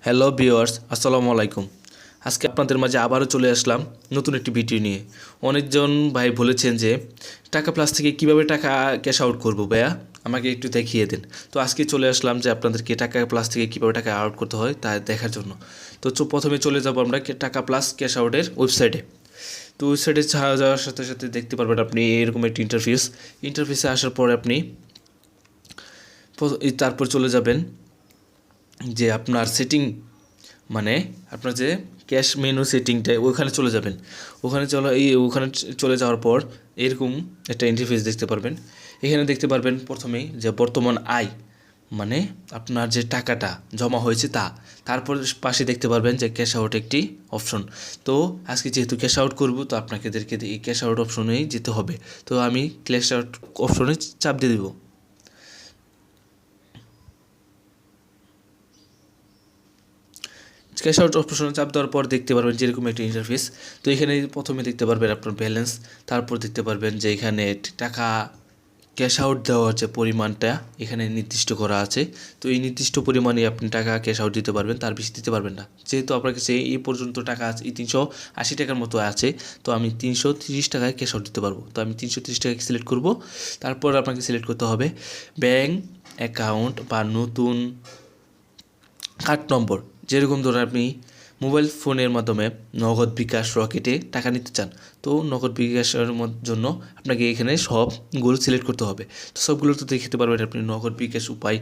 Hello viewers, আসসালামু আলাইকুম। আজকে আপনাদের মাঝে আবারও চলে আসলাম নতুন একটি ভিডিও নিয়ে। অনেকজন ভাই বলেছেন যে টাকা প্লাস থেকে কিভাবে টাকা ক্যাশ আউট করবো ভাইয়া, আমাকে একটু দেখিয়ে দেন। তো আজকে চলে আসলাম যে আপনাদেরকে টাকা প্লাস থেকে কীভাবে টাকা আউট করতে হয় তা দেখার জন্য। তো প্রথমে চলে যাব আমরা টাকা প্লাস ক্যাশ আউটের ওয়েবসাইটে। তো ওয়েবসাইটে যাওয়ার সাথে সাথে দেখতে পারবেন আপনি এরকম একটি ইন্টারফেসে আসার পরে আপনি তারপর চলে যাবেন যে আপনার সেটিং, মানে আপনার যে ক্যাশ মেনু সেটিংটা ওখানে চলে যাবেন। ওখানে চলে যাওয়ার পর এরকম একটা ইন্টারফেস দেখতে পারবেন। এখানে দেখতে পারবেন প্রথমেই যে বর্তমান আয়, মানে আপনার যে টাকাটা জমা হয়েছে তারপর পাশে দেখতে পারবেন যে ক্যাশ আউট একটি অপশন। তো আজকে যেহেতু ক্যাশ আউট করব, তো আপনাদেরকে এই ক্যাশ আউট অপশনেই যেতে হবে। তো আমি ক্যাশ আউট অপশনে চাপ দিয়ে দেবো। ক্যাশ আউট অপশনে চাপ দেওয়ার পর দেখতে পারবেন যেরকম একটা ইন্টারফেস। তো এখানে প্রথমে দেখতে পারবেন আপনার ব্যালেন্স, তারপর দেখতে পারবেন যে এখানে টাকা ক্যাশ আউট দেওয়ার যে পরিমাণটা এখানে নির্দিষ্ট করা আছে। তো এই নির্দিষ্ট পরিমাণে আপনি টাকা ক্যাশ আউট দিতে পারবেন, তার বেশি দিতে পারবেন না। যেহেতু আপনার কাছে এই পর্যন্ত টাকা আছে, এই 380 টাকার মতো আছে, তো আমি 330 টাকায় ক্যাশ আউট দিতে পারবো। তো আমি 330 টাকাকে সিলেক্ট করব। তারপর আপনাকে সিলেক্ট করতে হবে ব্যাঙ্ক অ্যাকাউন্ট বা নতুন কার্ড নম্বর। যেরকম ধরুন আপনি মোবাইল ফোনের মাধ্যমে নগদ বিকাশ রকেটে টাকা নিতে চান, তো নগদ বিকাশের জন্য আপনাকে এখানে সবগুলো সিলেক্ট করতে হবে। তো সবগুলো তো দেখতে পারবেন আপনি নগদ বিকাশ উপায়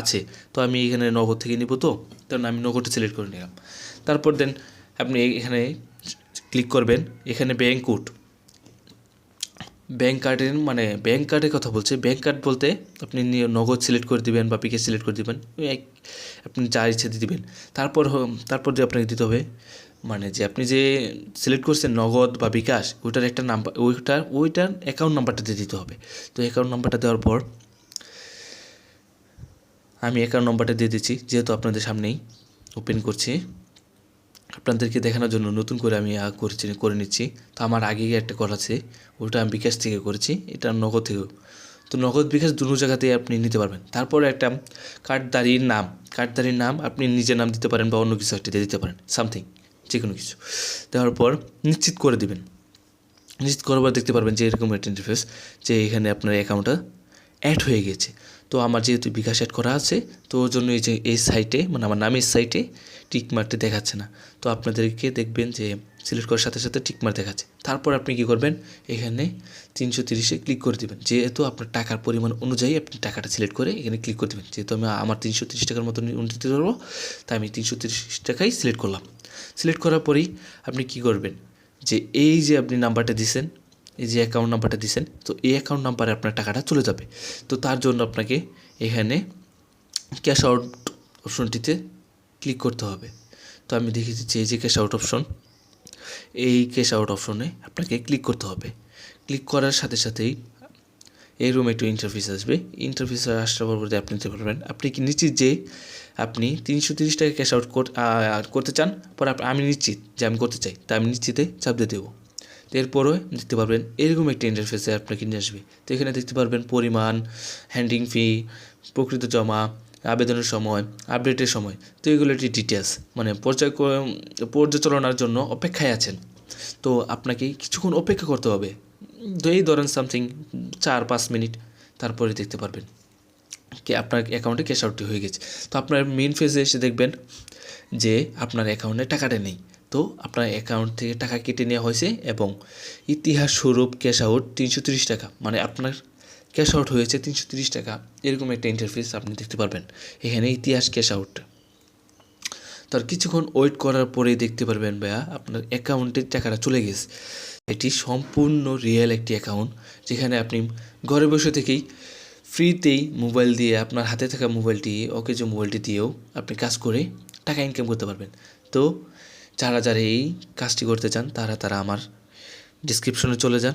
আছে। তো আমি এখানে নগদ থেকে নিব, তো কারণ আমি নগদটা সিলেক্ট করে নিলাম। তারপর দেন আপনি এখানে ক্লিক করবেন। এখানে ব্যাঙ্ক কার্ডের কথা বলছে। ব্যাঙ্ক কার্ড বলতে আপনি নগদ সিলেক্ট করে দিবেন বা বিকাশ সিলেক্ট করে দিবেন, আপনি যা ইচ্ছে দিয়ে দিবেন। তারপর যে আপনাকে দিতে হবে, মানে যে আপনি যে সিলেক্ট করছেন নগদ বা বিকাশ, ওইটার একটা নাম্বার, ওইটার অ্যাকাউন্ট নাম্বারটা দিয়ে দিতে হবে। তো অ্যাকাউন্ট নাম্বারটা দেওয়ার পর আমি অ্যাকাউন্ট নাম্বারটা দিয়ে দিচ্ছি, যেহেতু আপনাদের সামনেই ওপেন করছি আপনাদেরকে দেখানোর জন্য নতুন করে আমি করে নিচ্ছি। তো আমার আগেই একটা করা আছে, ওটা আমি বিকাশ থেকে করেছি, এটা নগদ থেকেও। তো নগদ বিকাশ দুটো জায়গাতেই আপনি নিতে পারবেন। তারপরে একটা কার্ডধারীর নাম আপনি নিজের নাম দিতে পারেন বা অন্য কিছু একটা দিয়ে দিতে পারেন, সামথিং, যে কোনো কিছু দেওয়ার পর নিশ্চিত করে দিবেন। নিশ্চিত করার পর দেখতে পারবেন যে এরকম একটা ইন্টারফেস, যে এখানে আপনার অ্যাকাউন্টটা অ্যাড হয়ে গেছে। তো আমার যেহেতু বিকাশ অ্যাড করা আছে, তো ওর জন্য এই সাইটে, মানে আমার নামের সাইটে টিকমার্কটি দেখাচ্ছে না। তো আপনাদেরকে দেখবেন যে সিলেক্ট করার সাথে সাথে টিকমার্ক দেখাচ্ছে। তারপর আপনি কী করবেন, এখানে 330-এ ক্লিক করে দেবেন। যেহেতু আপনার টাকার পরিমাণ অনুযায়ী আপনি টাকাটা সিলেক্ট করে এখানে ক্লিক করে দেবেন। যেহেতু আমার 330 টাকার মতো উন্নতি করবো, তাই আমি 330 টাকাই সিলেক্ট করলাম। সিলেক্ট করার পরেই আপনি কী করবেন, যে এই যে আপনি নাম্বারটা দিয়েছেন, এই যে অ্যাকাউন্ট নাম্বারটা দিয়েছেন, তো এই অ্যাকাউন্ট নাম্বারে আপনার টাকাটা চলে যাবে। তো তার জন্য আপনাকে এখানে ক্যাশ আউট অপশনটিতে ক্লিক করতে হবে। তো আমি দেখে দিচ্ছি এই যে ক্যাশ আউট অপশন, এই ক্যাশ আউট অপশনে আপনাকে ক্লিক করতে হবে। ক্লিক করার সাথে সাথেই এরকম একটু ইন্টারফেস আসবে। ইন্টারফেস আসার পরবর্তী আপনি নিতে পারবেন, আপনি কি নিশ্চিত যে আপনি 330 টাকা ক্যাশ আউট করতে চান। পরে আমি নিশ্চিত যে আমি করতে চাই, তাই আমি নিশ্চিতে চাপ দিয়ে দেবো। এরপরে দেখতে পারবেন এরকম একটা ইন্টারফেসে আপনাকে নিয়ে আসবে। তো এখানে দেখতে পারবেন পরিমাণ, হ্যান্ডিং ফি, প্রকৃত জমা, আবেদনের সময়, আপডেটের সময়। তো এগুলো একটি ডিটেলস, মানে পর্যালোচনার জন্য অপেক্ষায় আছেন। তো আপনাকে কিছুক্ষণ অপেক্ষা করতে হবে, তো এই ধরেন সামথিং 4-5 মিনিট। তারপরে দেখতে পারবেন কি আপনার অ্যাকাউন্টে ক্যাশ আউটটি হয়ে গেছে। তো আপনার মেন ফেজে এসে দেখবেন যে আপনার অ্যাকাউন্টে টাকাটা নেই। তো আপনার অ্যাকাউন্ট থেকে টাকা কেটে নেওয়া হয়েছে এবং ইতিহাস স্বরূপ ক্যাশ আউট 330 টাকা, মানে আপনার ক্যাশ আউট হয়েছে 330 টাকা। এরকম একটা ইন্টারফেস আপনি দেখতে পারবেন এখানে ইতিহাস ক্যাশ আউট। তার কিছুক্ষণ ওয়েট করার পরেই দেখতে পারবেন ভাইয়া আপনার অ্যাকাউন্টের টাকাটা চলে গেছে। এটি সম্পূর্ণ রিয়েল একটি অ্যাকাউন্ট, যেখানে আপনি ঘরে বসে থেকেই ফ্রিতেই মোবাইল দিয়ে, আপনার হাতে থাকা মোবাইলটি, যে মোবাইলটি দিয়েও আপনি কাজ করে টাকা ইনকাম করতে পারবেন। তো যারা এই কাজটি করতে চান তারা আমার ডিসক্রিপশনে চলে যান।